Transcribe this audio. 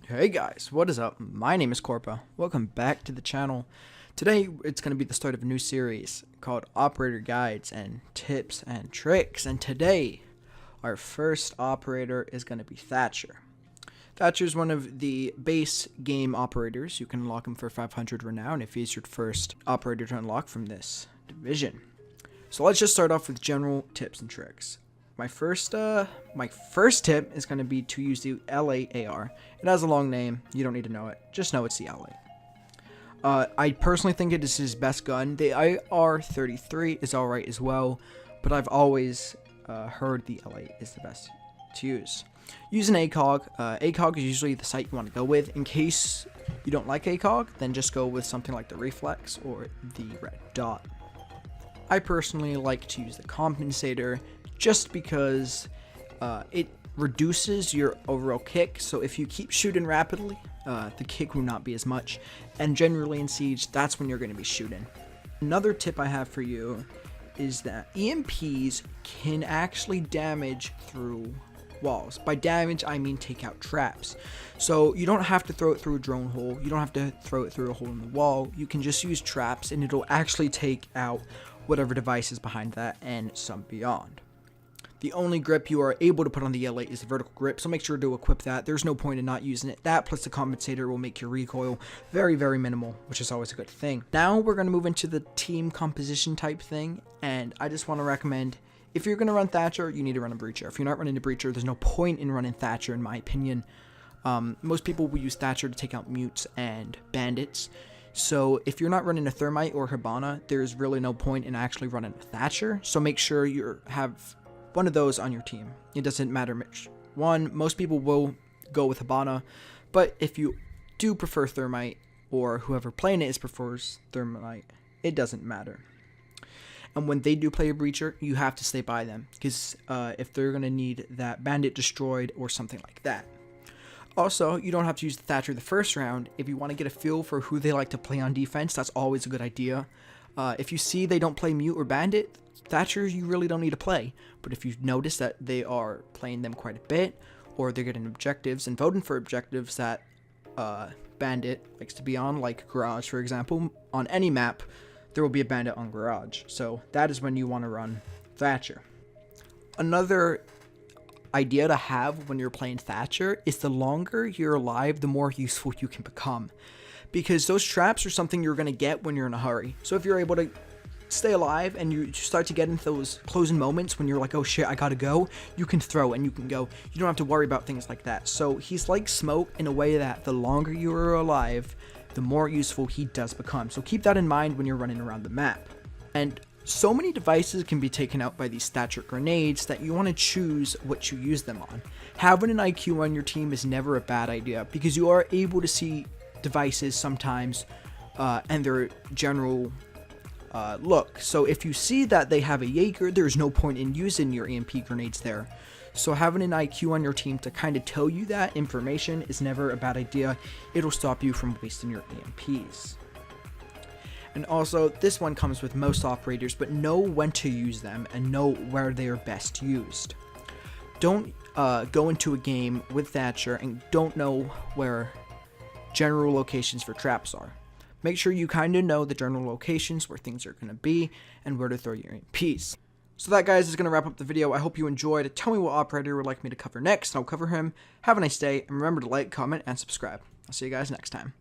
Hey guys, what is up? My name is Corpa. Welcome back to the channel. Today it's going to be the start of a new series called Operator Guides and Tips and Tricks. And today our first operator is going to be Thatcher. Thatcher is one of the base game operators. You can unlock him for 500 renown if he's your first operator to unlock from this division. So let's just start off with general tips and tricks. My first tip is going to be to use the L8 AR. It has a long name. You don't need to know it. Just know it's the L8. I personally think it is his best gun. The AR-33 is alright as well, but I've always heard the L8 is the best to use. Use an ACOG. ACOG is usually the site you want to go with. In case you don't like ACOG, then just go with something like the Reflex or the Red Dot. I personally like to use the Compensator just because it reduces your overall kick. So if you keep shooting rapidly, the kick will not be as much. And generally in Siege, that's when you're going to be shooting. Another tip I have for you is that EMPs can actually damage through walls. By damage, I mean take out traps. So you don't have to throw it through a drone hole. You don't have to throw it through a hole in the wall. You can just use traps and it'll actually take out whatever device is behind that and some beyond. The only grip you are able to put on the L8 is the vertical grip, so make sure to equip that. There's no point in not using it. That plus the compensator will make your recoil very, very minimal, which is always a good thing. Now we're going to move into the team composition type thing, and I just want to recommend, if you're going to run Thatcher, you need to run a Breacher. If you're not running a Breacher, there's no point in running Thatcher, in my opinion. Most people will use Thatcher to take out mutes and bandits. So if you're not running a Thermite or Hibana, there's really no point in actually running a Thatcher. So make sure you have one of those on your team. It doesn't matter which one. Most people will go with Hibana, but if you do prefer Thermite, or whoever playing it prefers Thermite, it doesn't matter. And when they do play a Breacher, you have to stay by them, because if they're going to need that bandit destroyed or something like that. Also, you don't have to use the Thatcher the first round. If you want to get a feel for who they like to play on defense, that's always a good idea. If you see they don't play Mute or Bandit, Thatcher you really don't need to play. But if you notice that they are playing them quite a bit, or they're getting objectives and voting for objectives that Bandit likes to be on, like Garage for example, on any map, there will be a Bandit on Garage. So that is when you want to run Thatcher. Another idea to have when you're playing Thatcher is the longer you're alive, the more useful you can become, because those traps are something you're going to get when you're in a hurry. So if you're able to stay alive and you start to get into those closing moments when you're like, oh shit, I gotta go, you can throw and you can go. You don't have to worry about things like that. So he's like smoke in a way that the longer you are alive, the more useful he does become. So keep that in mind when you're running around the map. And so many devices can be taken out by these Thatcher grenades that you want to choose what you use them on. Having an IQ on your team is never a bad idea, because you are able to see devices sometimes and their general look. So if you see that they have a Jaeger, there's no point in using your EMP grenades there. So having an IQ on your team to kind of tell you that information is never a bad idea. It'll stop you from wasting your EMPs. And also, this one comes with most operators, but know when to use them and know where they are best used. Don't go into a game with Thatcher and don't know where general locations for traps are. Make sure you kind of know the general locations where things are going to be and where to throw your EMPs. So that, guys, is going to wrap up the video. I hope you enjoyed. Tell me what operator you would like me to cover next, and I'll cover him. Have a nice day, and remember to like, comment, and subscribe. I'll see you guys next time.